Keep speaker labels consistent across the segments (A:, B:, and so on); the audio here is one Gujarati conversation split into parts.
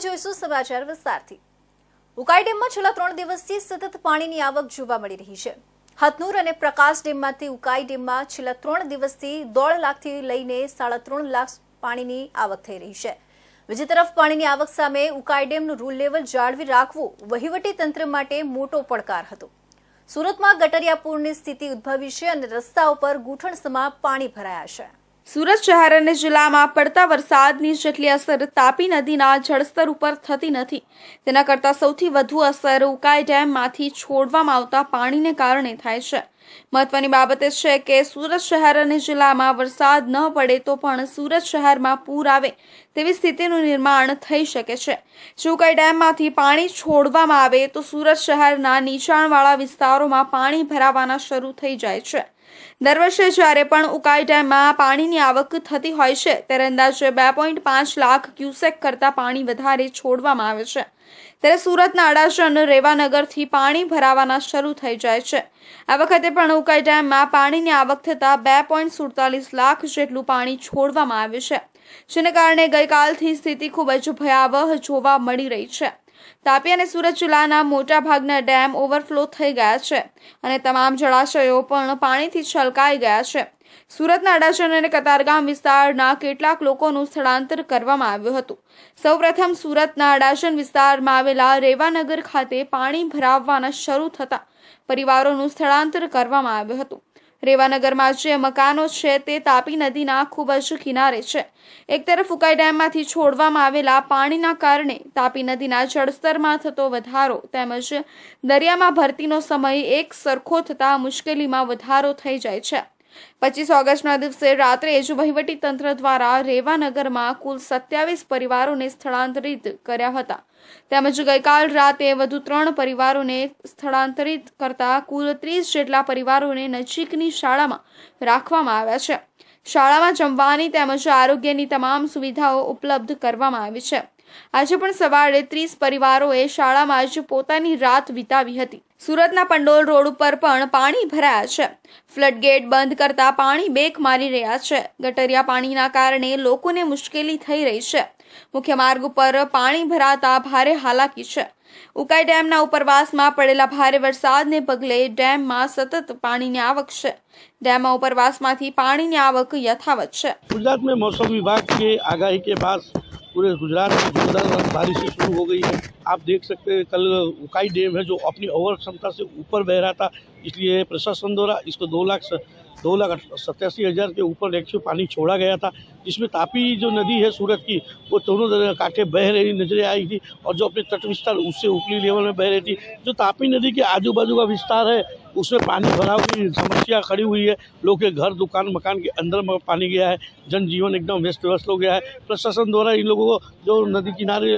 A: જોઈશું સમાચાર વિસ્તારથી। ઉકાઈ ડેમમાં છેલ્લા 3 દિવસથી સતત પાણીની આવક જોવા મળી રહી છે। હથનુર અને પ્રકાશ ડેમમાંથી ઉકાઈ ડેમમાં છેલ્લા 3 દિવસથી 1.5 લાખથી લઈને 3.5 લાખ પાણીની આવક થઈ રહી છે। બીજી તરફ પાણીની આવક સામે ઉકાઈ ડેમનું રૂલ લેવલ જાળવી રાખવું વહીવટી તંત્ર માટે મોટો પડકાર હતો। સુરતમાં ગટરિયા પૂરની સ્થિતિ ઉદ્ભવી છે અને રસ્તાઓ પર ઘૂંટણસમા પાણી ભરાયા છે।
B: સુરત શહેર અને જિલ્લામાં પડતા વરસાદની જેટલી અસર તાપી નદીના જળસ્તર ઉપર થતી નથી, તેના કરતાં સૌથી વધુ અસર ઉકાઈ ડેમમાંથી છોડવામાં આવતા પાણીને કારણે થાય છે। મહત્વની બાબત એ છે કે સુરત શહેર અને જિલ્લામાં વરસાદ ન પડે તો પણ સુરત શહેરમાં પૂર આવે તેવી સ્થિતિનું નિર્માણ થઈ શકે છે। જો ઉકાઈ ડેમમાંથી પાણી છોડવામાં આવે તો સુરત શહેરના નીચાણવાળા વિસ્તારોમાં પાણી ભરાવાના શરૂ થઈ જાય છે। દર વર્ષે જ્યારે પણ ઉકાઈ ડેમમાં પાણીની આવક થતી હોય છે ત્યારે અંદાજે 2.5 લાખ ક્યુસેક કરતાં પાણી વધારે છોડવામાં આવે છે, ત્યારે સુરતના અડાજણ રેવાનગરથી પાણી ભરાવાના શરૂ થઈ જાય છે। આ વખતે પણ ઉકાઈ ડેમમાં પાણીની આવક થતાં 2.47 લાખ જેટલું પાણી છોડવામાં આવ્યું છે, જેને કારણે ગઈકાલથી સ્થિતિ ખૂબ જ ભયાવહ જોવા મળી રહી છે। તાપી અને સુરત જિલ્લાના મોટા ભાગના ડેમ ઓવરફ્લો થઈ ગયા છે અને તમામ જળાશયો પણ પાણીથી છલકાઈ ગયા છે। સુરતના અડાજણ અને કતારગામ વિસ્તારના કેટલાક લોકોનું સ્થળાંતર કરવામાં આવ્યું હતું। સૌપ્રથમ સુરતના અડાજણ વિસ્તારમાં આવેલા રેવાનગર ખાતે પાણી ભરાવવાના શરૂ થતા પરિવારોનું સ્થળાંતર કરવામાં આવ્યું હતું। રેવાનગરમાં જે મકાનો છે તે તાપી નદીના ખૂબ જ કિનારે છે। એક તરફ ઉકાઈ ડેમમાંથી છોડવામાં આવેલા પાણીના કારણે તાપી નદીના જળસ્તરમાં થતો વધારો તેમજ દરિયામાં ભરતીનો સમય એક સરખો થતા મુશ્કેલીમાં વધારો થઈ જાય છે। 25 ઓગસ્ટના દિવસે રાત્રે જ વહીવટી તંત્ર દ્વારા રેવાનગરમાં કુલ 27 પરિવારોને સ્થળાંતરિત કર્યા હતા, તેમજ ગઈકાલ રાતે વધુ 3 પરિવારોને સ્થળાંતરિત કરતા કુલ 30 જેટલા પરિવારોને નજીકની શાળામાં રાખવામાં આવ્યા છે। શાળામાં જમવાની તેમજ આરોગ્યની તમામ સુવિધાઓ ઉપલબ્ધ કરવામાં આવી છે। આજે પણ સવારે 30 પરિવારોએ શાળામાં જ પોતાની રાત વિતાવી હતી। સુરતના પંડોલ રોડ ઉપર પણ પાણી ભરાયા છે। ફ્લડ ગેટ બંધ કરતા પાણી બેક મારી રહ્યા છે। ગટરિયા પાણીના કારણે લોકોને મુશ્કેલી થઈ રહી છે। મુખ્ય માર્ગ ઉપર પાણી ભરાતા ભારે હાલાકી છે। ઉકાઈ ડેમના ઉપરવાસમાં પડેલા ભારે વરસાદને પગલે ડેમમાં સતત પાણીની આવક છે। ડેમમાં ઉપરવાસમાંથી પાણીની આવક યથાવત છે।
C: गुजरात में मौसम विभाग के आगाही के बाद पूरे गुजरात में जोरदार बारिश शुरू हो गई है। आप देख सकते हैं कल उकाई डैम है जो अपनी ओवर क्षमता से ऊपर बह रहा था, इसलिए प्रशासन द्वारा इसको 2,87,000 के ऊपर एक्चुअल पानी छोड़ा गया था, जिसमें तापी जो नदी है सूरत की वो दोनों कांठे बह रही नजर आई थी और जो अपने तट विस्तार उससे ऊपरी लेवल में बह रही थी। जो तापी नदी के आजू बाजू का विस्तार है उसमें पानी भराव की समस्या खड़ी हुई है। लोग के घर दुकान मकान के अंदर में पानी गया है, जनजीवन एकदम व्यस्त व्यस्त हो गया है। प्रशासन द्वारा इन लोगों को जो नदी किनारे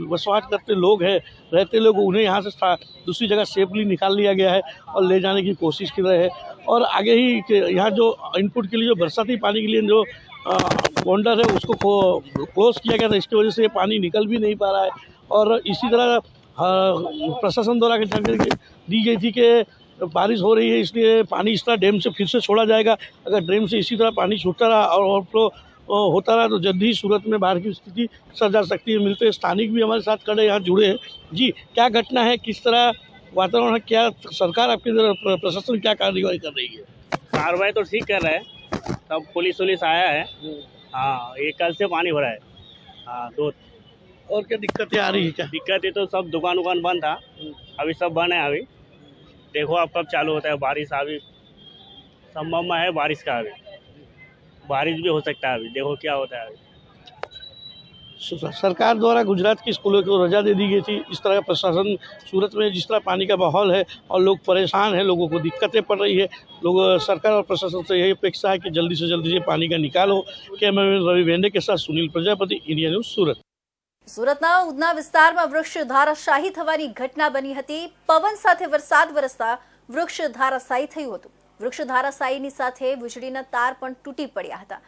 C: बसवाट करते लोग हैं रहते लोग उन्हें यहाँ से दूसरी जगह सेफली निकाल लिया गया है और ले जाने की कोशिश कर रहे हैं। और आगे ही यहाँ जो इनपुट के लिए जो बरसाती पानी के लिए जो बॉन्डर है उसको क्लोज किया गया था, इसकी वजह से ये पानी निकल भी नहीं पा रहा है। और इसी तरह प्रशासन द्वारा जानकारी दी गई थी कि बारिश हो रही है इसलिए पानी इस तरह डैम से फिर से छोड़ा जाएगा। अगर डैम से इसी तरह पानी छूटता रहा और ओवरफ्लो होता रहा तो जल्द ही सूरत में बाढ़ की स्थिति सर्जा सकती है। मिलते स्थानिक भी हमारे साथ खड़े यहाँ जुड़े हैं। जी, क्या घटना है, किस तरह वातावरण है, क्या सरकार आपकी प्रशासन क्या कार्रवाई कर रही है?
D: कार्रवाई तो ठीक कर रहा है, सब पुलिस वुलिस आया है। हाँ, ये कल से पानी भरा है। हाँ, दो
C: और क्या दिक्कतें आ रही है? क्या
D: दिक्कत है तो सब दुकान बंद था, अभी सब बंद है। अभी देखो अब कब चालू होता है बारिश। अभी संभव है बारिश का, अभी बारिश भी हो सकता है। अभी देखो क्या होता है। अभी
C: सरकार द्वारा गुजरात की स्कूलों को रजा दे दी गई थी। इस तरह का प्रशासन सूरत में जिस तरह पानी का माहौल है और लोग परेशान हैं, लोगों को दिक्कतें पड़ रही है, लोग सरकार और प्रशासन से यही अपेक्षा है कि जल्दी से जल्दी से पानी का निकाल हो। कैमरामैन रवि वेंडे के साथ सुनील प्रजापति, इंडिया न्यूज़, सूरत।
A: સુરતના ઉધના વિસ્તારમાં વૃક્ષ ધારાશાયી થવાની ઘટના બની હતી। પવન સાથે વરસાદ વરસતા વૃક્ષ ધારાશાયી થયું હતું। વૃક્ષ ધારાશાયીની સાથે વીજળીના તાર પણ તૂટી પડ્યા હતા,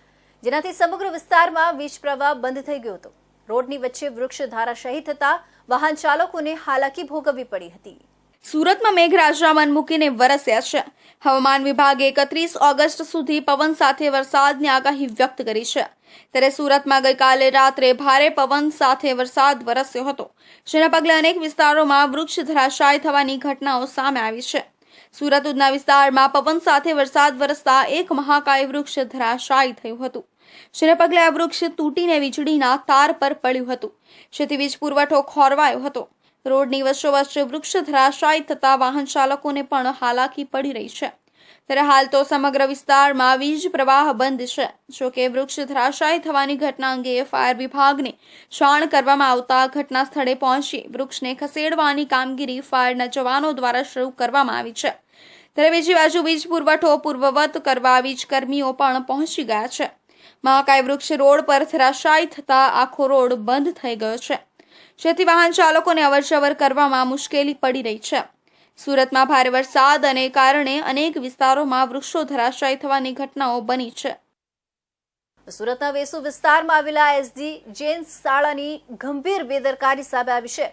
A: જેનાથી સમગ્ર વિસ્તારમાં વીજ પ્રવાહ બંધ થઈ ગયો હતો। રોડની વચ્ચે વૃક્ષ ધારાશાયી થતા વાહન ચાલકોને હાલાકી ભોગવવી પડી હતી।
B: સુરતમાં મેઘરાજા મન મૂકીને વરસ્યા છે. હવામાન વિભાગે 31 ઓગસ્ટ સુધી પવન સાથે વરસાદની આગાહી વ્યક્ત કરી છે. ત્યારે સુરતમાં ગઈકાલે રાત્રે ભારે પવન સાથે વરસાદ વરસ્યો હતો, જેના પગલે અનેક વિસ્તારોમાં વૃક્ષ ધરાશાયી થવાની ઘટનાઓ સામે આવી છે. સુરત ઉધના વિસ્તારમાં પવન સાથે વરસાદ વરસતા એક મહાકાય વૃક્ષ ધરાશાયી થયું હતું, જેના પગલે આ વૃક્ષ તૂટીને વીજળીના તાર પર પડ્યું હતું, જેથી વીજ પુરવઠો ખોરવાયો હતો. રોડની વચ્ચોવચ્ચ વૃક્ષ ધરાશાયી થતા વાહન ચાલકોને પણ હાલાકી પડી રહી છે. ત્યારે હાલ તો સમગ્ર વિસ્તારમાં વીજ પ્રવાહ બંધ છે. જોકે વૃક્ષ ધરાશાયી થવાની ઘટના અંગે ફાયર વિભાગને જાણ કરવામાં આવતા ઘટના સ્થળે પહોંચી વૃક્ષને ખસેડવાની કામગીરી ફાયરના જવાનો દ્વારા શરૂ કરવામાં આવી છે. ત્યારે બીજી બાજુ વીજ પુરવઠો પૂર્વવત કરવા વીજ કર્મીઓ પણ પહોંચી ગયા છે. મહાકાય વૃક્ષ રોડ પર ધરાશાયી થતા આખો રોડ બંધ થઈ ગયો છે, જેથી વાહન ચાલકોને અવરજવર કરવામાં મુશ્કેલી પડી રહી છે. સુરતમાં ભારે વરસાદ અને કારણે અનેક વિસ્તારોમાં વૃક્ષો ધરાશાયી થવાની ઘટનાઓ બની છે.
A: સુરતના વેસુ વિસ્તારમાં આવેલા એસડી જૈન શાળાની ગંભીર બેદરકારી સામે આવી છે.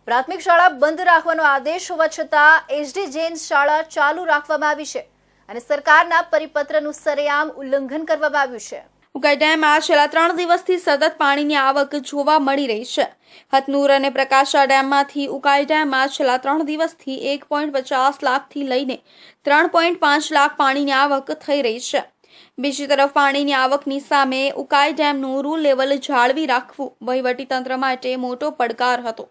A: પ્રાથમિક શાળા બંધ રાખવાનો આદેશ હોવા છતાં એસડી જૈન શાળા ચાલુ રાખવામાં આવી છે અને સરકારના પરિપત્રનું સરેઆમ ઉલ્લંઘન કરવામાં આવ્યું છે.
B: ઉકાઈ ડેમમાં છેલ્લા 3 દિવસથી સતત પાણીની આવક જોવા મળી રહી છે. હથનુર અને પ્રકાશા ડેમમાંથી ઉકાઈ ડેમમાં છેલ્લા 3 દિવસથી 1.50 લાખથી લઈને 3.5 લાખ પાણીની આવક થઈ રહી છે. બીજી તરફ પાણીની આવકની સામે ઉકાઈ ડેમનું રૂ લેવલ જાળવી રાખવું વહીવટીતંત્ર માટે મોટો પડકાર હતો.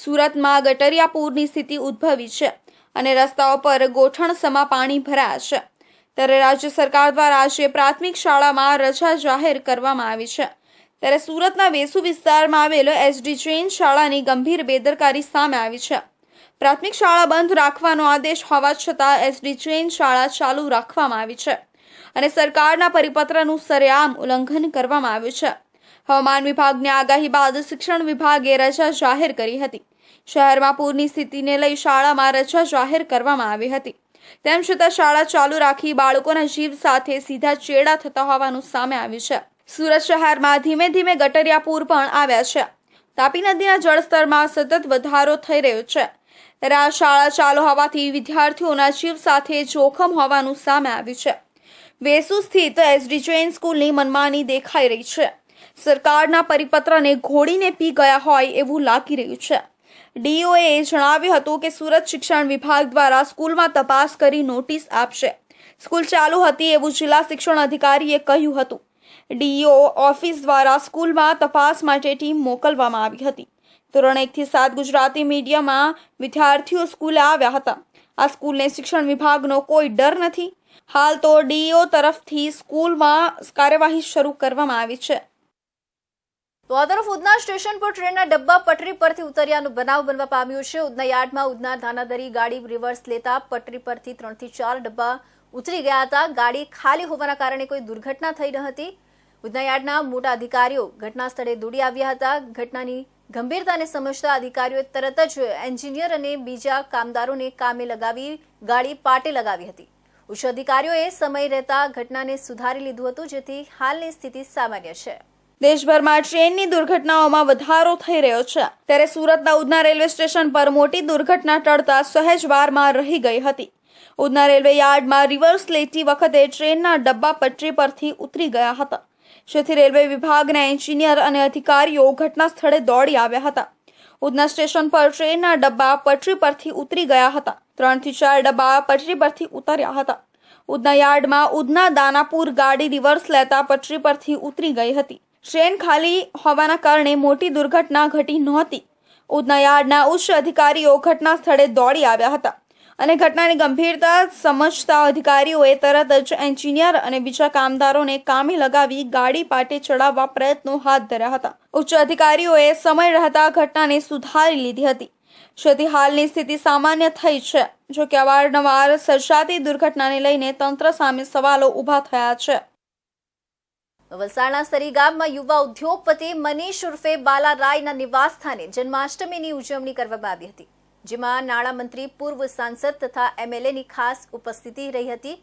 B: સુરતમાં ગટરિયા પૂરની સ્થિતિ ઉદ્ભવી છે અને રસ્તાઓ પર ગોઠણસમા પાણી ભરાયા છે. ત્યારે રાજ્ય સરકાર દ્વારા આજે પ્રાથમિક શાળામાં રજા જાહેર કરવામાં આવી છે. ત્યારે સુરતના વેસુ વિસ્તારમાં આવેલ એસડી જૈન શાળાની ગંભીર બેદરકારી સામે આવી છે. પ્રાથમિક શાળા બંધ રાખવાનો આદેશ હોવા છતાં એસડી જૈન શાળા ચાલુ રાખવામાં આવી છે અને સરકારના પરિપત્રનું સરેઆમ ઉલ્લંઘન કરવામાં આવ્યું છે. હવામાન વિભાગની આગાહી બાદ શિક્ષણ વિભાગે રજા જાહેર કરી હતી. શહેરમાં પૂરની સ્થિતિને લઈ શાળામાં રજા જાહેર કરવામાં આવી હતી. તેમ છતાં શાળા ચાલુ રાખી બાળકોના જીવ સાથે સીધા ચેડા થતા હોવાનું સામે આવ્યું છે. સુરત શહેરમાં ધીમે ધીમે ગટરિયા પૂર પણ આવ્યા છે. તાપી નદીના જળસ્તરમાં સતત વધારો થઈ રહ્યો છે. ત્યારે આ શાળા ચાલુ હોવાથી વિદ્યાર્થીઓના જીવ સાથે જોખમ હોવાનું સામે આવ્યું છે. વેસુ સ્થિત એસડી જૈન સ્કૂલની મનમાની દેખાઈ રહી છે. સરકારના પરિપત્રને ઘોડીને પી ગયા હોય એવું લાગી રહ્યું છે. ડીઓએ જણાવ્યું હતું કે સુરત શિક્ષણ વિભાગ દ્વારા સ્કૂલમાં તપાસ કરી નોટિસ આપશે. સ્કૂલ ચાલુ હતી એવું જિલ્લા શિક્ષણ અધિકારીએ કહ્યું હતું. ડીઓ ઓફિસ દ્વારા સ્કૂલમાં તપાસ માટે ટીમ મોકલવામાં આવી હતી. ધોરણ 1 થી 7 ગુજરાતી મીડિયમમાં વિદ્યાર્થીઓ સ્કૂલે આવ્યા હતા. આ સ્કૂલને શિક્ષણ વિભાગનો કોઈ ડર નથી. હાલ તો ડીઓ તરફથી સ્કૂલમાં કાર્યવાહી શરૂ કરવામાં આવી છે.
A: તો આ તરફ ઉધના સ્ટેશન પર ટ્રેનના ડબ્બા પટરી પરથી ઉતર્યાનો બનાવ બનવા પામ્યો છે. ઉધના યાર્ડમાં ઉધના ધાનાદરી ગાડી રિવર્સ લેતા પટરી પરથી 3 થી 4 ડબ્બા ઉતરી ગયા હતા. ગાડી ખાલી હોવાના કારણે કોઈ દુર્ઘટના થઈ ન હતી. ઉધના યાર્ડના મોટા અધિકારીઓ ઘટના સ્થળે દોડી આવ્યા હતા. ઘટનાની ગંભીરતાને સમજતા અધિકારીઓએ તરત જ એન્જિનિયર અને બીજા કામદારોને કામે લગાવી ગાડી પાટે લગાવી હતી. ઉચ્ચ અધિકારીઓએ સમય રહેતા ઘટનાને સુધારી લીધું હતું, જેથી હાલની સ્થિતિ સામાન્ય છે.
B: દેશભરમાં ટ્રેનની દુર્ઘટનાઓમાં વધારો થઈ રહ્યો છે. ત્યારે સુરતના ઉધના રેલવે સ્ટેશન પર મોટી દુર્ઘટના ટળતા સહેજવારમાં રહી ગઈ હતી. ઉધના રેલવે યાર્ડમાં રિવર્સ લેતી વખતે ટ્રેનના ડબ્બા પટરી પરથી ઉતરી ગયા હતા, જેથી રેલવે વિભાગના એન્જિનિયર અને અધિકારીઓ ઘટના સ્થળે દોડી આવ્યા હતા. ઉધના સ્ટેશન પર ટ્રેનના ડબ્બા પટરી પરથી ઉતરી ગયા હતા. 3 થી 4 ડબ્બા પટરી પરથી ઉતર્યા હતા. ઉધના યાર્ડમાં ઉધના દાનાપુર ગાડી રિવર્સ લેતા પટરી પરથી ઉતરી ગઈ હતી. ટ્રેન ખાલી હોવાના કારણે મોટી દુર્ઘટના ઘટી નહોતી. ઉધના યાર્ડના ઉચ્ચ અધિકારીઓ ઘટના સ્થળે દોડી આવ્યા હતા અને ઘટનાની ગંભીરતા સમજતા અધિકારીઓએ તરત જ એન્જિનિયર અને બીજા કામદારોને કામે લગાવી ગાડી પાટે ચડાવવા પ્રયત્નો હાથ ધર્યા હતા. ઉચ્ચ અધિકારીઓએ સમય રહેતા ઘટનાને સુધારી લીધી હતી, જેથી હાલની સ્થિતિ સામાન્ય થઈ છે. જો કે અવારનવાર સર્જાતી દુર્ઘટનાને લઈને તંત્ર સામે સવાલો ઊભા થયા છે.
A: વલસાડના સરી ગામમાં યુવા ઉદ્યોગપતિ મનીષ ઉર્ફે બાલા રાયના નિવાસ સ્થાને જન્માષ્ટમીની ઉજવણી કરવામાં આવી હતી, જેમાં નાણામંત્રી, પૂર્વ સાંસદ તથા એમએલએની ખાસ ઉપસ્થિતિ રહી હતી.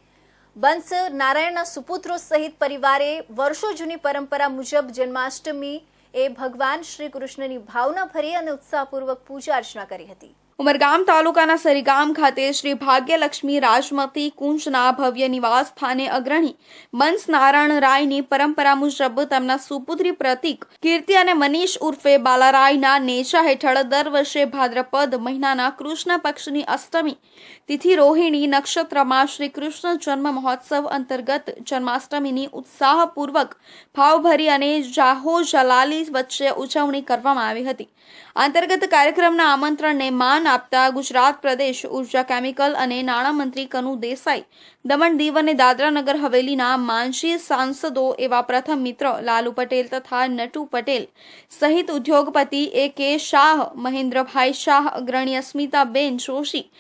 A: બંસ નારાયણના સુપુત્રો સહિત પરિવારે વર્ષો જૂની પરંપરા મુજબ જન્માષ્ટમી એ ભગવાન શ્રી કૃષ્ણની ભાવના ભરી અને ઉત્સાહપૂર્વક પૂજા અર્ચના કરી હતી.
B: ઉમરગામ તાલુકાના સરીગામ ખાતે શ્રી ભાગ્યલક્ષ્મી રાજમતી કુંજના ભવ્ય નિવાસ સ્થાને અગ્રણી બંસ નારાયણ રાયની પરંપરા મુજબ તેમના સુપુત્રી પ્રતીક કીર્તિ અને મનીષ ઉર્ફે બાલારાયના નેજા હેઠળ દર વર્ષે ભાદ્રપદ મહિનાના કૃષ્ણ પક્ષની અષ્ટમી તિથિ રોહિણી નક્ષત્રમાં શ્રી કૃષ્ણ જન્મ મહોત્સવ અંતર્ગત જન્માષ્ટમીની ઉત્સાહપૂર્વક ભાવભરી અને જાહો જલાલી વચ્ચે ઉજવણી કરવામાં આવી હતી. અંતર્ગત કાર્યક્રમના આમંત્રણને માન આપતા ગુજરાત પ્રદેશ ઉર્જા કેમિકલ અને નાણામંત્રી કનુ દેસાઈ, દમણ દીવ અને દાદરા નગર હવેલીના માંજી સાંસદો એવા પ્રથમ મિત્ર લાલુ પટેલ તથા નટુ પટેલ સહિત ઉદ્યોગપતિ A.K. શાહ, મહેન્દ્રભાઈ શાહ, અગ્રણી અસ્મિતાબેન જોશી,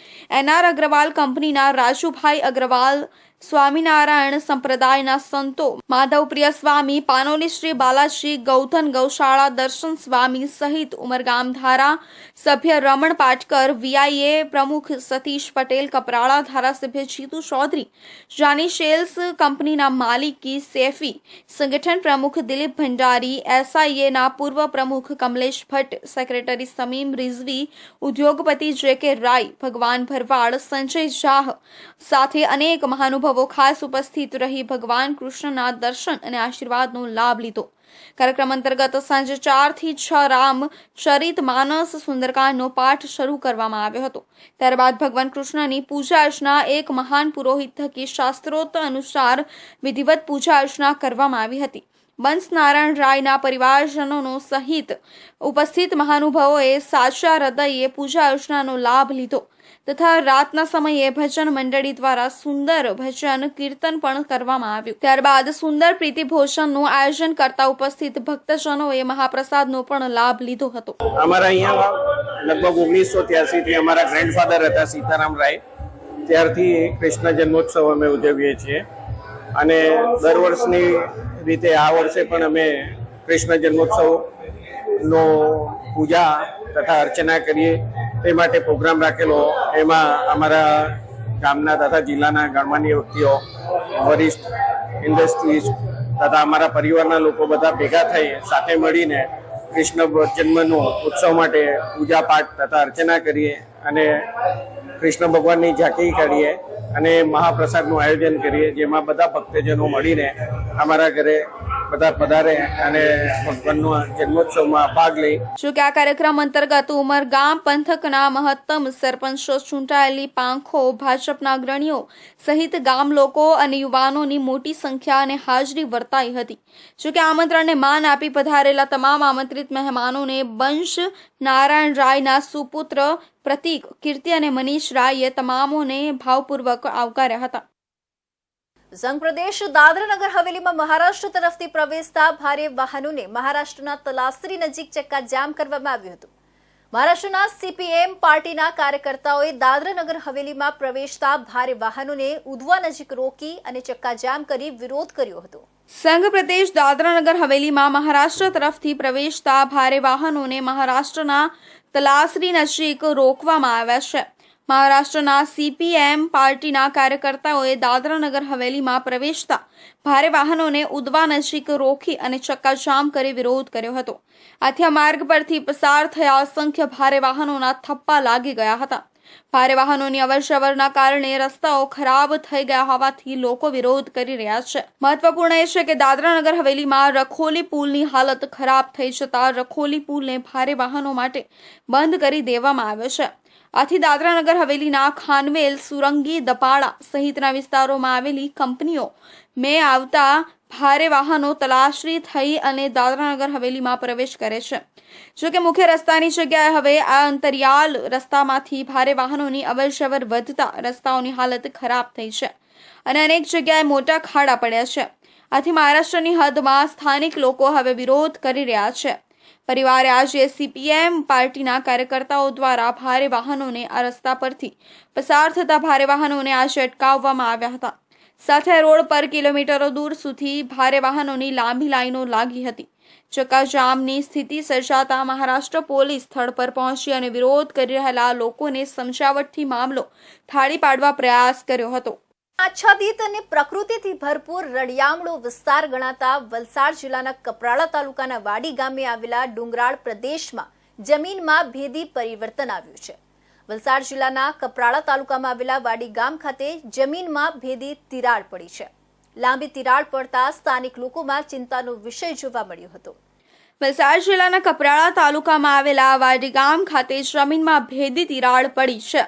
B: NR અગ્રવાલ કંપનીના રાજુભાઈ અગ્રવાલ, સ્વામિનારાયણ સંપ્રદાયના સંતો માધવપ્રિય સ્વામી, પાનોલી શ્રી બાલાજી ગૌધન ગૌશાળા દર્શન સ્વામી સહિત ઉમરગામ ધારા સભ્ય રમણ પાટકર, VIA પ્રમુખ સતીશ પટેલ, કપરાળા ધારાસભ્ય જીતુ ચૌધરી, જાની શેલ્સ કંપનીના માલિકી સેફી, સંગઠન પ્રમુખ દિલીપ ભંડારી, SIA ના પૂર્વ પ્રમુખ કમલેશ ભટ્ટ, સેક્રેટરી સમીમ રિઝવી, ઉદ્યોગપતિ J.K. રાય, ભગવાન ભરવાડ, સંજય શાહ સાથે અનેક મહાનુભાવો ખાસ ઉપસ્થિત રહી ભગવાન કૃષ્ણના દર્શન અને આશીર્વાદનો લાભ લીધો. કાર્યક્રમ અંતર્ગત સાંજે 4 થી 6 રામ ચરિત માનસ સુંદરકાંડનો પાઠ શરૂ કરવામાં આવ્યો હતો. ત્યારબાદ ભગવાન કૃષ્ણની પૂજા અર્ચના એક મહાન પુરોહિત થકી શાસ્ત્રોક્ત અનુસાર વિધિવત પૂજા અર્ચના કરવામાં આવી હતી. બંસ નારાયણ રાયના પરિવારજનોનો સહિત ઉપસ્થિત મહાનુભાવોએ સાચા હૃદયે પૂજા અર્ચનાનો લાભ લીધો તથા રાતના સમયે ભજન મંડળી દ્વારા સુંદર ભજન કીર્તન પણ કરવામાં આવ્યું. ત્યારબાદ સુંદર પ્રીતિ ભોજનનું આયોજન કરતા ઉપસ્થિત ભક્તજનોએ મહાપ્રસાદનો પણ લાભ લીધો હતો.
E: અમારા અહીંયા લગભગ 1983 થી અમારા ગ્રેન્ડફાધર હતા સીતારામ રાય, ત્યારથી કૃષ્ણ જન્મોત્સવ અમે ઉજવીએ છીએ અને દર વર્ષની રીતે આ વર્ષે પણ અમે કૃષ્ણ જન્મોત્સવનો પૂજા તથા અર્ચના કરીએ તે માટે પ્રોગ્રામ રાખેલો. એમાં અમારા ગામના તથા જિલ્લાના ગણમાન્ય વ્યક્તિઓ, વરિષ્ઠ ઇન્ડસ્ટ્રીઝ તથા અમારા પરિવારના લોકો બધા ભેગા થઈ સાથે મળીને કૃષ્ણ જન્મનો ઉત્સવ માટે પૂજા પાઠ તથા અર્ચના કરીએ અને કૃષ્ણ ભગવાનની ઝાંકી કાઢીએ અને મહાપ્રસાદનું આયોજન કરીએ, જેમાં બધા ભક્તજનો મળીને અમારા ઘરે બધા પધારે અને ભગવાનનો જન્મોત્સવમાં ભાગ લે.
B: જો કે આ કાર્યક્રમ અંતર્ગત ઉમરગામ પંથકના મહત્તમ સરપંચો, ચૂંટાયેલી પાંખો, ભાજપના અગ્રણીઓ સહિત ગામ લોકો અને યુવાનોની મોટી સંખ્યા અને હાજરી વર્તાઈ હતી. જો કે આમંત્રણને માન આપી પધારેલા તમામ આમંત્રિત મહેમાનોને બંશ નારાયણ રાયના સુપુત્ર પ્રતીક કીર્તિ અને મનીષ રાયે તમામોને ભાવપૂર્વક આવકાર્યા હતા.
A: સંઘ પ્રદેશ દાદરા નગર હવેલીમાં મહારાષ્ટ્ર તરફથી પ્રવેશતા ભારે વાહનોને મહારાષ્ટ્રના તલાસરી નજીક ચક્કાજામ કરવામાં આવ્યું હતું. મહારાષ્ટ્રના CPM પાર્ટીના કાર્યકર્તાઓએ દાદરા નગર હવેલીમાં પ્રવેશતા ભારે વાહનોને ઉધવા નજીક રોકી અને ચક્કાજામ કરી વિરોધ કર્યો હતો.
B: સંઘ પ્રદેશ દાદરા નગર હવેલીમાં મહારાષ્ટ્ર તરફથી પ્રવેશતા ભારે વાહનોને મહારાષ્ટ્રના તલાસરી નજીક રોકવામાં આવ્યા છે. મહારાષ્ટ્રના CPM પાર્ટીના કાર્યકર્તાઓએ દાદરા નગર હવેલીમાં પ્રવેશતા ભારે વાહનોને ઉધવા નજીક રોકી અને ચક્કાજામ કરી વિરોધ કર્યો હતો. આથી આ માર્ગ પરથી પસાર થયા અસંખ્ય ભારે વાહનોના થપ્પા લાગી ગયા હતા. ભારે વાહનોની અવરજવરના કારણે રસ્તાઓ ખરાબ થઈ ગયા હોવાથી લોકો વિરોધ કરી રહ્યા છે. મહત્વપૂર્ણ એ છે કે દાદરા નગર હવેલીમાં રખોલી પુલની હાલત ખરાબ થઈ જતા રખોલી પુલને ભારે વાહનો માટે બંધ કરી દેવામાં આવ્યો છે. આથી દાદરા નગર હવેલીના ખાનવેલ, સુરંગી, દપાડા સહિતના વિસ્તારોમાં આવેલી કંપનીઓ મેં આવતા ભારે વાહનો તલાશરી થઈ અને દાદરા નગર હવેલીમાં પ્રવેશ કરે છે. જો કે મુખ્ય રસ્તાની જગ્યાએ હવે આ અંતરિયાળ રસ્તામાંથી ભારે વાહનોની અવરજવર વધતા રસ્તાઓની હાલત ખરાબ થઈ છે અને અનેક જગ્યાએ મોટા ખાડા પડ્યા છે. આથી મહારાષ્ટ્રની હદમાં સ્થાનિક લોકો હવે વિરોધ કરી રહ્યા છે. પરિવારે આજે CPM પાર્ટીના કાર્યકર્તાઓ દ્વારા ભારે વાહનોને આ રસ્તા પરથી પસાર થતા ભારે વાહનોને આજે અટકાવવામાં આવ્યા હતા. સાથે રોડ પર કિલોમીટરો દૂર સુધી ભારે વાહનોની લાંબી લાઈનો લાગી હતી. ચક્કાજામની સ્થિતિ સર્જાતા મહારાષ્ટ્ર પોલીસ સ્થળ પર પહોંચી અને વિરોધ કરી રહેલા લોકોને સમજાવટથી મામલો થાળી પાડવા પ્રયાસ કર્યો હતો.
A: આચ્છાદિત અને પ્રકૃતિથી ભરપૂર રળિયામણો વિસ્તાર ગણાતા વલસાડ જિલ્લાના કપરાળા તાલુકાના વાડી ગામે આવેલા ડુંગરાળ પ્રદેશમાં જમીનમાં ભેદી પરિવર્તન આવ્યું છે. વલસાડ જિલ્લાના કપરાડા તાલુકામાં આવેલા વાડી ગામ ખાતે જમીનમાં ભેદી તિરાડ પડી છે. લાંબી તિરાડ પડતા સ્થાનિક લોકોમાં ચિંતાનો વિષય જોવા મળ્યો હતો.
B: વલસાડ જિલ્લાના કપરાડા તાલુકામાં આવેલા વાડી ગામ ખાતે જમીનમાં ભેદી તિરાડ પડી છે.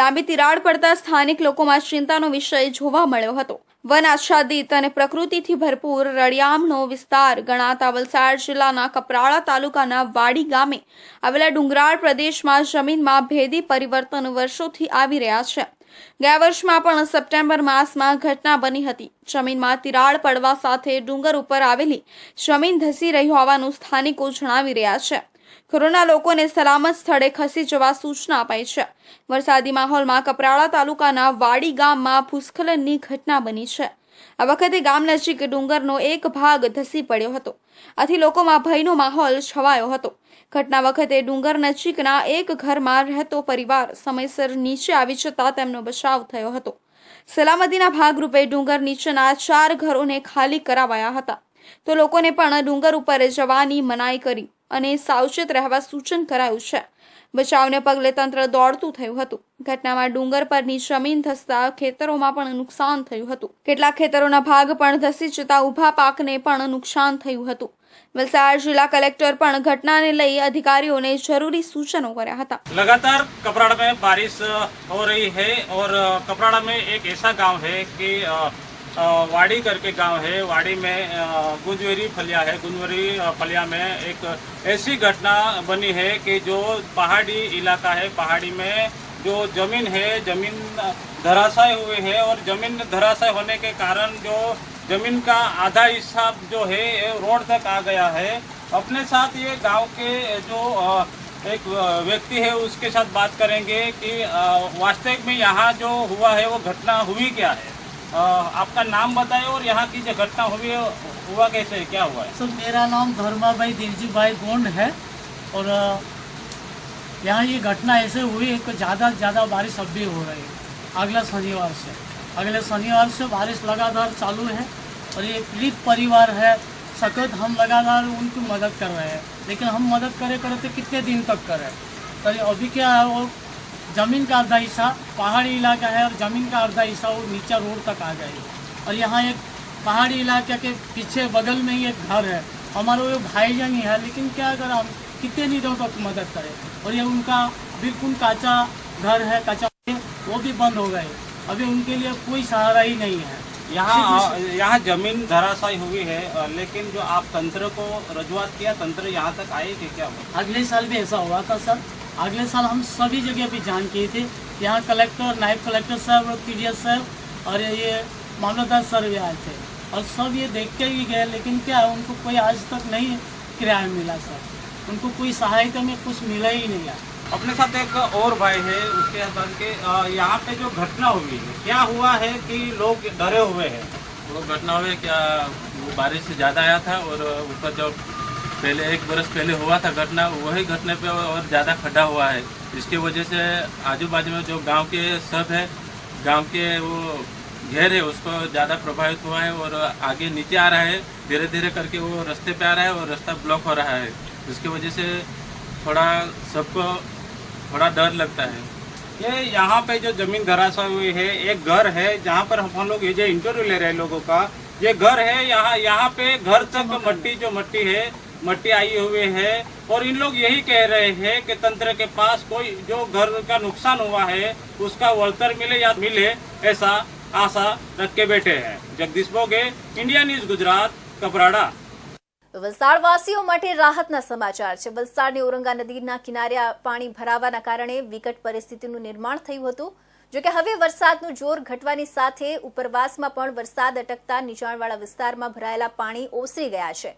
B: લાંબી તિરાડ પડતા સ્થાનિક લોકોમાં ચિંતાનો વિષય જોવા મળ્યો હતો. વન આચ્છાદિત અને પ્રકૃતિથી ભરપૂર રળિયામનો વિસ્તાર ગણાતા વલસાડ જિલ્લાના કપરાડા તાલુકાના વાડી ગામે આવેલા ડુંગરાળ પ્રદેશમાં જમીનમાં ભેદી પરિવર્તન વર્ષોથી આવી રહ્યા છે. ગયા વર્ષમાં પણ સપ્ટેમ્બર માસમાં ઘટના બની હતી. જમીનમાં તિરાડ પડવા સાથે ડુંગર ઉપર આવેલી જમીન ધસી રહી હોવાનું સ્થાનિકો જણાવી રહ્યા છે. કોરોના લોકોને સલામત સ્થળે ખસી જવા સૂચના અપાઈ છે. વરસાદી માહોલમાં કપરાડા તાલુકાના વાડી ગામમાં ભૂસ્ખલનની ઘટના બની છે. આ વખતે ગામ નજીક ડુંગરનો એક ભાગ ધસી પડ્યો હતો. આથી લોકોમાં ભયનો માહોલ છવાયો હતો. ઘટના વખતે ડુંગર નજીકના એક ઘરમાં રહેતો પરિવાર સમયસર નીચે આવી જતા તેમનો બચાવ થયો હતો. સલામતીના ભાગરૂપે ડુંગર નીચેના 4 ઘરોને ખાલી કરાવાયા હતા. તો લોકોને પણ ડુંગર ઉપર જવાની મનાઈ કરી અને સાવચેત રહેવા સૂચન કરાયું છે. બચાવને પગલે તંત્ર દોડતું થયું હતું. ઘટનામાં ડુંગર પરની જમીન ધસતા ખેતરોમાં પણ નુકસાન થયું હતું. કેટલાક ખેતરોના ભાગ પણ ધસી જતા ઊભા પાકને પણ નુકસાન થયું હતું. વલસાડ જિલ્લા કલેક્ટર પણ ઘટનાને લઈ अधिकारियों ने जरूरी सूचनों કર્યા હતા.
F: लगातार कपराड़ा में बारिश हो रही है और कपराड़ा में एक ऐसा गांव है कि वाड़ी करके गांव है. वाड़ी में गुंजवेरी फलिया है. गुंजवेरी फलिया में एक ऐसी घटना बनी है कि जो पहाड़ी इलाका है. पहाड़ी में जो जमीन है, जमीन धराशायी हुए हैं और जमीन धराशायी होने के कारण जो जमीन का आधा हिस्सा जो है रोड तक आ गया है. अपने साथ ये गांव के जो एक व्यक्ति है उसके साथ बात करेंगे कि वास्तविक में यहाँ जो हुआ है वो घटना हुई क्या है. आपका नाम बताएं और यहाँ की जो घटना हुई हुआ कैसे है, क्या हुआ है.
G: सर मेरा नाम धर्माभाई दिलजीभाई गोंड है और यहाँ ये घटना ऐसे हुई है कि ज़्यादा बारिश अब भी हो रही है. अगले शनिवार से बारिश लगातार चालू है और ये पीड़ित परिवार है. सख्त हम लगातार उनकी मदद कर रहे हैं, लेकिन हम मदद करे तो कितने दिन तक करें. तो अभी क्या है, वो ज़मीन का आधा हिस्सा पहाड़ी इलाका है और ज़मीन का आधा हिस्सा वो नीचे रोड तक आ गई. और यहाँ एक पहाड़ी इलाके के पीछे बगल में ही एक घर है. हमारे वो भाईजान ही है, लेकिन क्या अगर हम कितने दिनों तक मदद करें. और ये उनका बिल्कुल कच्चा घर है, कच्चा वो भी बंद हो गए. अभी उनके लिए कोई सहारा ही नहीं है.
F: यहाँ जमीन धराशायी हुई है, लेकिन जो आप तंत्र को रजूआत किया, तंत्र यहाँ तक आए कि क्या हुआ.
G: अगले साल भी ऐसा हुआ था सर. अगले साल हम सभी जगह पे जान किए थे. यहाँ कलेक्टर, नायब कलेक्टर साहब, पीडीएस साहब और ये मामलतदार सर भी आए थे और सब ये देख के ही गए. लेकिन क्या है, उनको कोई आज तक नहीं किराया मिला सर. उनको कोई सहायता में कुछ मिला ही नहीं है.
F: अपने साथ एक और भाई है, उसके हस्बैंड के यहाँ पे जो घटना हुई है, क्या हुआ है कि लोग डरे हुए हैं.
H: वो घटना हुई क्या, वो बारिश से ज़्यादा आया था और ऊपर जो पहले 1 बरस पहले हुआ था घटना, वही घटना पे और ज़्यादा खड्डा हुआ है. इसकी वजह से आजू बाजू में जो गांव के सब है, गांव के वो घेर है, उसको ज़्यादा प्रभावित हुआ है और आगे नीचे आ रहा है. धीरे धीरे करके वो रास्ते पे आ रहा है और रास्ता ब्लॉक हो रहा है. जिसकी वजह से थोड़ा सबको थोड़ा डर लगता है.
F: ये यहाँ पे जो जमीन धराशायी हुई है, एक घर है जहाँ पर हम लोग ये जो इंटरव्यू ले रहे हैं लोगों का, ये घर है. यहाँ पे घर तक मट्टी है, मट्टी आई हुई है. और इन लोग यही कह रहे हैं कि तंत्र के पास कोई जो घर का नुकसान हुआ है उसका वळतर मिले या मिले, ऐसा आशा रख के बैठे हैं. जगदीश बोगे, इंडिया न्यूज गुजरात, कपराड़ा.
A: વલસાડવાસીઓ માટે રાહતના સમાચાર છે. વલસાડની ઔરંગા નદીના કિનારે પાણી ભરાવાના કારણે વિકટ પરિસ્થિતિનું નિર્માણ થયું હતું. જોકે હવે વરસાદનું જોર ઘટવાની સાથે ઉપરવાસમાં પણ વરસાદ અટકતા નીચાણવાળા વિસ્તારમાં ભરાયેલા પાણી ઓસરી ગયા છે.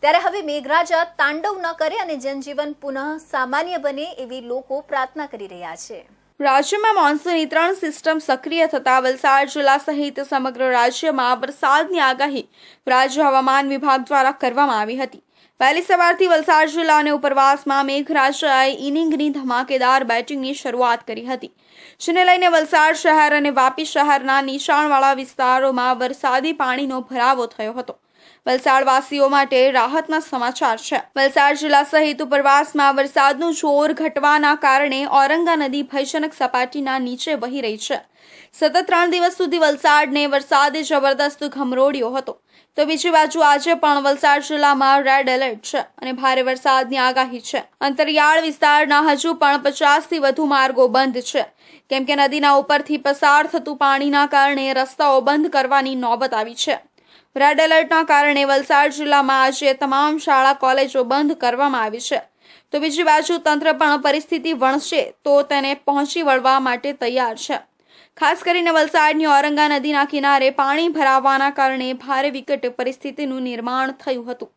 A: ત્યારે હવે મેઘરાજા તાંડવ ન કરે અને જનજીવન પુનઃ સામાન્ય બને એવી લોકો પ્રાર્થના કરી રહ્યા છે.
B: રાજ્યમાં મોન્સૂનની 3 સિસ્ટમ સક્રિય થતા વલસાડ જિલ્લા સહિત સમગ્ર રાજ્યમાં વરસાદની આગાહી રાજ્ય હવામાન વિભાગ દ્વારા કરવામાં આવી હતી. વહેલી સવારથી વલસાડ જિલ્લા અને ઉપરવાસમાં મેઘરાજાએ ઇનિંગની ધમાકેદાર બેટિંગની શરૂઆત કરી હતી, જેને લઈને વલસાડ શહેર અને વાપી શહેરના નીચાણવાળા વિસ્તારોમાં વરસાદી પાણીનો ભરાવો થયો હતો. વલસાડવાસીઓ માટે રાહતના સમાચાર છે. વલસાડ જિલ્લા સહિત ઉપરવાસમાં વરસાદનું જોર ઘટવાના કારણે ઔરંગા નદી ભયજનક સપાટીના નીચે વહી રહી છે. સતત 3 દિવસ સુધી વલસાડને વરસાદે જબરદસ્ત ઘમરોડ્યો હતો, તો બીજી બાજુ આજે પણ વલસાડ જિલ્લામાં રેડ એલર્ટ છે અને ભારે વરસાદની આગાહી છે. અંતરિયાળ વિસ્તારના હજુ પણ 50થી વધુ માર્ગો બંધ છે, કેમ કે નદીના ઉપરથી પસાર થતું પાણીના કારણે રસ્તાઓ બંધ કરવાની નોબત આવી છે. રેડ એલર્ટના કારણે વલસાડ જિલ્લામાં આજે તમામ શાળા કોલેજો બંધ કરવામાં આવી છે, તો બીજી બાજુ તંત્ર પણ પરિસ્થિતિ વણસે તો તેને પહોંચી વળવા માટે તૈયાર છે. ખાસ કરીને વલસાડની ઔરંગા નદીના કિનારે પાણી ભરાવાના કારણે ભારે વિકટ પરિસ્થિતિનું નિર્માણ થયું હતું.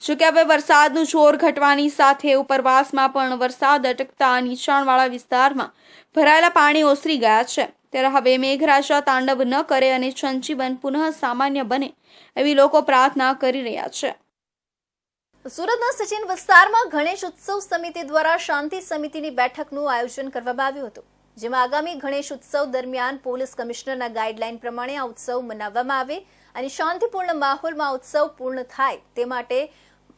B: જોકે હવે વરસાદનું જોર ઘટવાની સાથે ઉપરવાસમાં પણ વરસાદ અટકતા નીચાણવાળા વિસ્તારમાં ભરાયેલા પાણી ઓસરી ગયા છે. ત્યારે હવે મેઘરાજા તાંડવ ન કરે અને જનજીવન પુનઃ સામાન્ય બને એવી લોકો પ્રાર્થના કરી રહ્યા છે.
A: સુરતના સચિન વિસ્તારમાં ગણેશ ઉત્સવ સમિતિ દ્વારા શાંતિ સમિતિની બેઠકનું આયોજન કરવામાં આવ્યું હતું, જેમાં આગામી ગણેશ ઉત્સવ દરમિયાન પોલીસ કમિશનરના ગાઈડલાઈન પ્રમાણે આ ઉત્સવ મનાવવામાં આવે અને શાંતિપૂર્ણ માહોલમાં ઉત્સવ પૂર્ણ થાય તે માટે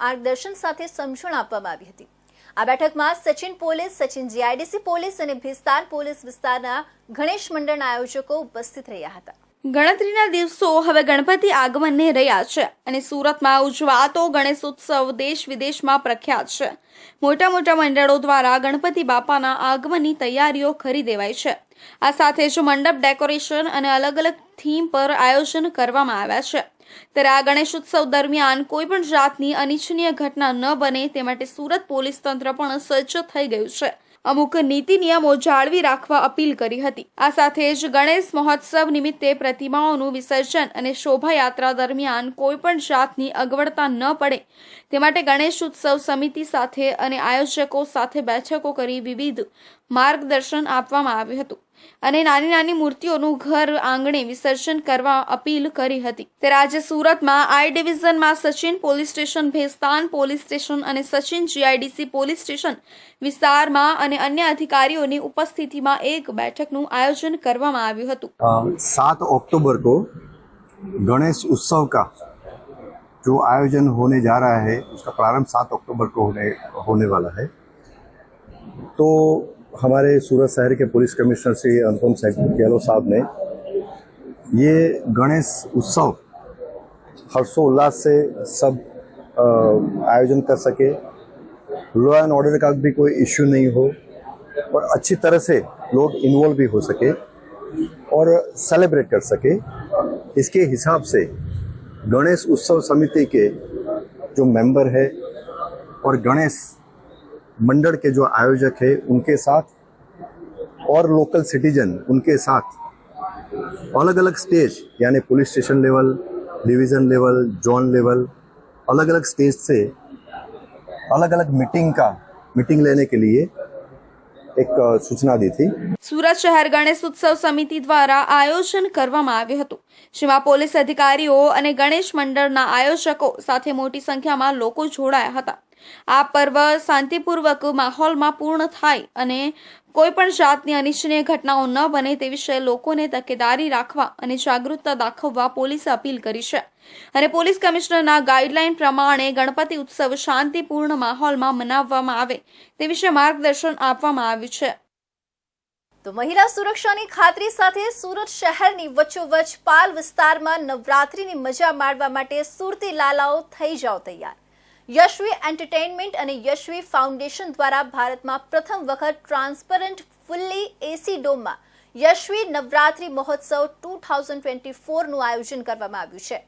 A: માર્ગદર્શન સાથે સમજણ આપવામાં આવી હતી. આ બેઠકમાં Sachin police, Sachin GIDC police અને ભિસ્તાન પોલીસ વિસ્તારના ગણેશ મંડળના આયોજકો ઉપસ્થિત રહ્યા હતા.
B: ગણતરીના દિવસો હવે ગણપતિ આગમનને રહ્યા છે અને સુરતમાં ઉજવાતો ગણેશ ઉત્સવ દેશ વિદેશમાં પ્રખ્યાત છે. મોટા મોટા મંડળો દ્વારા ગણપતિ બાપાના આગમનની તૈયારીઓ કરી દેવાય છે. આ સાથે જ મંડપ ડેકોરેશન અને અલગ અલગ થીમ પર આયોજન કરવામાં આવ્યા છે. ત્યારે આ ગણેશ ઉત્સવ દરમિયાન કોઈ પણ જાતની અનિચ્છનીય ઘટના ન બને તે માટે સુરત પોલીસ તંત્ર પણ સજ્જ થઈ ગયું છે. અમુક નીતિ નિયમો જાળવી રાખવા અપીલ કરી હતી. આ સાથે જ ગણેશ મહોત્સવ નિમિત્તે પ્રતિમાઓનું વિસર્જન અને શોભાયાત્રા દરમિયાન કોઈ પણ જાતની અગવડતા ન પડે તે માટે ગણેશ ઉત્સવ સમિતિ સાથે અને આયોજકો સાથે બેઠકો કરી વિવિધ માર્ગદર્શન આપવામાં આવ્યું હતું અને નાની નાની મૂર્તિઓનું ઘર આંગણે વિસર્જન કરવા અપીલ કરી હતી. ત્યારે આજે સુરતમાં આઈ ડિવિઝનમાં Sachin police station, Bhestan police station અને સચિન જીઆઈડીસી પોલીસ સ્ટેશન વિસ્તારમાં અને अन्य अधिकारियों की उपस्थिति में एक बैठक નું आयोजन કરવામાં આવ્યું હતું.
I: 7 अक्टूबर को गणेश उत्सव का जो आयोजन होने जा रहा है उसका प्रारंभ 7 अक्टूबर को होने वाला है. तो हमारे सूरत शहर के पुलिस कमिश्नर श्री अनुपम गहलोत साहब ने ये गणेश उत्सव हर्षोल्लास से सब आयोजन कर सके, लॉ एंड ऑर्डर का भी कोई इश्यू नहीं हो और अच्छी तरह से लोग इन्वॉल्व भी हो सके और सेलिब्रेट कर सके, इसके हिसाब से गणेश उत्सव समिति के जो मेंबर है और गणेश मंडल के जो आयोजक है उनके साथ और लोकल सिटीजन उनके साथ अलग अलग स्टेज यानी police station level, division level, zone level, अलग अलग स्टेज से अलग अलग मीटिंग लेने के लिए एक सूचना दी थी.
B: સુરત શહેર ગણેશ ઉત્સવ સમિતિ દ્વારા આયોજન કરવામાં આવ્યું હતું, જેમાં પોલીસ અધિકારીઓ અને ગણેશ મંડળના આયોજકો સાથે મોટી સંખ્યામાં લોકો જોડાયા હતા. આ પર્વ શાંતિપૂર્વક માહોલમાં પૂર્ણ થાય અને કોઈ પણ જાતની અનિચ્છનીય ઘટનાઓ ન બને તે વિશે લોકોને તકેદારી રાખવા અને જાગૃતતા દાખવવા પોલીસે અપીલ કરી છે અને પોલીસ કમિશનરના ગાઈડલાઈન પ્રમાણે ગણપતિ ઉત્સવ શાંતિપૂર્ણ માહોલમાં મનાવવામાં આવે તે વિશે માર્ગદર્શન આપવામાં આવ્યું છે.
A: તો મહિલા સુરક્ષાની ખાતરી સાથે સુરત શહેરની વચ્ચોવચ્ચ પાલ વિસ્તારમાં નવરાત્રીની મજા માણવા માટે સુરતી લાલાઓ થઈ જાઓ તૈયાર. યશવી એન્ટરટેનમેન્ટ અને યશવી ફાઉન્ડેશન દ્વારા ભારતમાં પ્રથમ વખત ટ્રાન્સપરન્ટ ફુલ્લી એસી ડોમમાં યશવી નવરાત્રી મહોત્સવ 2024નું આયોજન કરવામાં આવ્યું છે.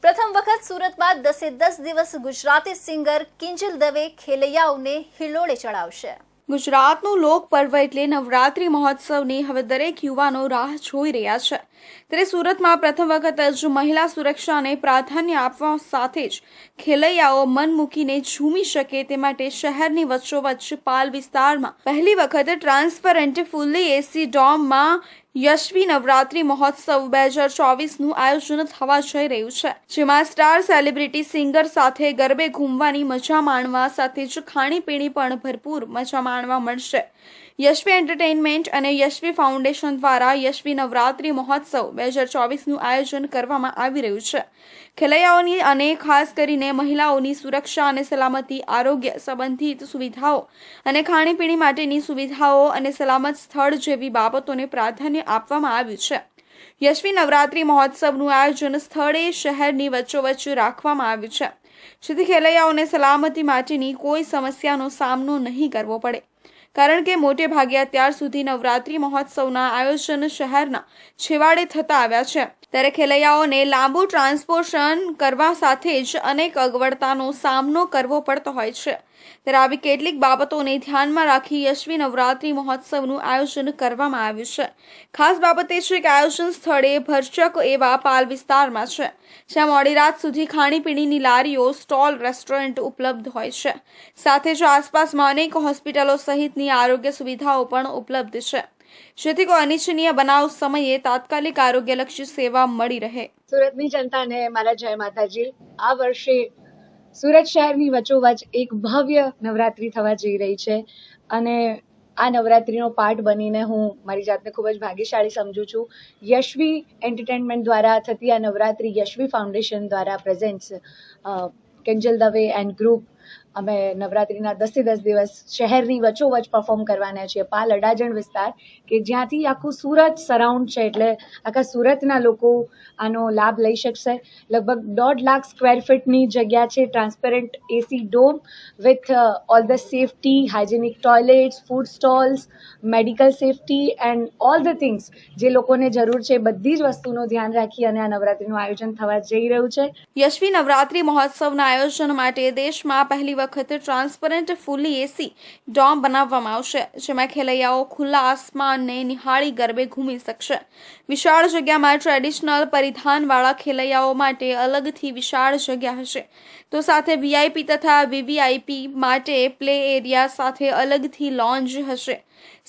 A: પ્રથમ વખત સુરતમાં 10 દિવસ ગુજરાતી સિંગર કિંજલ દવે ખેલૈયાઓને હિલોળે ચડાવશે.
B: ગુજરાતનું લોક પર્વ એટલે નવરાત્રી મહોત્સવની હવે દરેક યુવાનો રાહ જોઈ રહ્યા છે. ત્યારે સુરતમાં પ્રથમ વખત જ મહિલા સુરક્ષાને પ્રાધાન્ય આપવા સાથે જ ખેલૈયાઓ મન મૂકીને ઝૂમી શકે તે માટે શહેરની વચ્ચોવચ્ચ પાલ વિસ્તારમાં પહેલી વખત ટ્રાન્સપરન્ટ ફુલ્લી એસી ડોમમાં યશવી નવરાત્રી મહોત્સવ 2024નું આયોજન થવા જઈ રહ્યું છે, જેમાં સ્ટાર સેલિબ્રિટી સિંગર સાથે ગરબે ઘૂમવાની મજા માણવા સાથે જ ખાણીપીણી પણ ભરપૂર મજા માણવા મળશે. યશવી એન્ટરટેઇનમેન્ટ અને યશવી ફાઉન્ડેશન દ્વારા યશવી નવરાત્રી મહોત્સવ 2024નું આયોજન કરવામાં આવી રહ્યું છે. ખેલૈયાઓની અને ખાસ કરીને મહિલાઓની સુરક્ષા અને સલામતી, આરોગ્ય સંબંધિત સુવિધાઓ અને ખાણીપીણી માટેની સુવિધાઓ અને સલામત સ્થળ જેવી બાબતોને પ્રાધાન્ય આપવામાં આવ્યું છે. યશવી નવરાત્રી મહોત્સવનું આયોજન સ્થળે શહેરની વચ્ચોવચ્ચ રાખવામાં આવ્યું છે, જેથી ખેલૈયાઓને સલામતી માટેની કોઈ સમસ્યાનો સામનો નહીં કરવો પડે. કારણ કે મોટે ભાગે અત્યાર સુધી નવરાત્રી મહોત્સવના આયોજન શહેરના છેવાડે થતા આવ્યા છે, ત્યારે ખેલૈયાઓને લાંબુ ટ્રાન્સપોર્ટેશન કરવા સાથે જ અનેક અગવડતાનો સામનો કરવો પડતો હોય છે. ત્યારે આવી કેટલીક બાબતોને ધ્યાનમાં રાખી યશવી નવરાત્રી મહોત્સવનું આયોજન કરવામાં આવ્યું છે. ખાસ બાબત એ છે કે આયોજન સ્થળે ભરચક એવા પાલ વિસ્તારમાં છે, જ્યાં મોડી રાત સુધી ખાણીપીણીની લારીઓ, સ્ટોલ, રેસ્ટોરન્ટ ઉપલબ્ધ હોય છે. સાથે જ આસપાસમાં અનેક હોસ્પિટલો સહિતની આરોગ્ય સુવિધાઓ પણ ઉપલબ્ધ છે, જેથી કોઈ અનિચ્છનીય બનાવ સમયે તાત્કાલિક આરોગ્યલક્ષી સેવા મળી રહે.
J: સુરતની જનતાને મારા જય માતાજી. આ વર્ષે સુરત શહેરની વચ્ચોવચ એક ભવ્ય નવરાત્રી થવા જઈ રહી છે અને આ નવરાત્રીનો પાર્ટ બનીને હું મારી જાતને ખૂબ જ ભાગ્યશાળી સમજું છું. યશવી એન્ટરટેનમેન્ટ દ્વારા થતી આ નવરાત્રી યશવી ફાઉન્ડેશન દ્વારા presents Kinjal Dave and group અમે નવરાત્રીના 10 દિવસ શહેરની વચ્ચોવચ પરફોર્મ કરવાના છીએ. પાલ અડાજણ વિસ્તાર કે જ્યાંથી આખું સુરત સરાઉન્ડ છે, એટલે આખા સુરતના લોકો આનો લાભ લઈ શકશે. લગભગ 1.5 લાખ સ્ક્વેર ફીટની જગ્યા છે. Transparent AC dome with all the safety, hygienic toilets, food stalls, medical safety and all the things જે લોકોને જરૂર છે, બધી જ વસ્તુનું ધ્યાન રાખી અને આ નવરાત્રીનું આયોજન થવા જઈ રહ્યું છે.
B: યશવી નવરાત્રી મહોત્સવના આયોજન માટે દેશમાં પહેલી વખત ટ્રાન્સપરન્ટ ફૂલી એસી ડોમ બનાવવામાં આવશે, જેમાં ખેલૈયાઓ ખુલ્લા આસમાનને નિહાળી ગરબે ઘૂમી શકશે. વિશાળ જગ્યામાં ટ્રેડિશનલ પરિધાનવાળા ખેલૈયાઓ માટે અલગથી વિશાળ જગ્યા હશે, તો સાથે વીઆઈપી તથા વીવીઆઈપી માટે પ્લે એરિયા સાથે અલગથી લોન્જ હશે.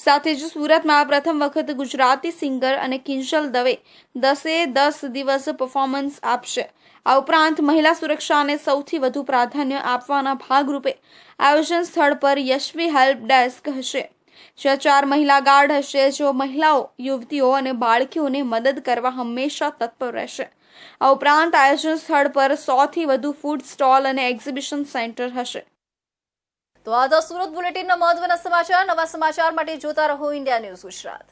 B: સાથે જ સુરતમાં પ્રથમ વખત ગુજરાતી સિંગર અને કિંજલ દવે 10 દિવસ પરફોર્મન્સ આપશે. આ ઉપરાંત મહિલા સુરક્ષાને સૌથી વધુ પ્રાધાન્ય આપવાના ભાગરૂપે આયોજન સ્થળ પર યશવી હેલ્પ ડેસ્ક હશે, જ્યાં 4 મહિલા ગાર્ડ હશે, જેઓ મહિલાઓ, યુવતીઓ અને બાળકીઓને મદદ કરવા હંમેશા તત્પર રહેશે. આ ઉપરાંત આયોજન સ્થળ પર 100થી વધુ ફૂડ સ્ટોલ અને એક્ઝિબિશન સેન્ટર હશે.
A: તો આ તો સુરત બુલેટિનના મહત્વના સમાચાર. નવા સમાચાર માટે જોતા રહો ઇન્ડિયા ન્યૂઝ ગુજરાત.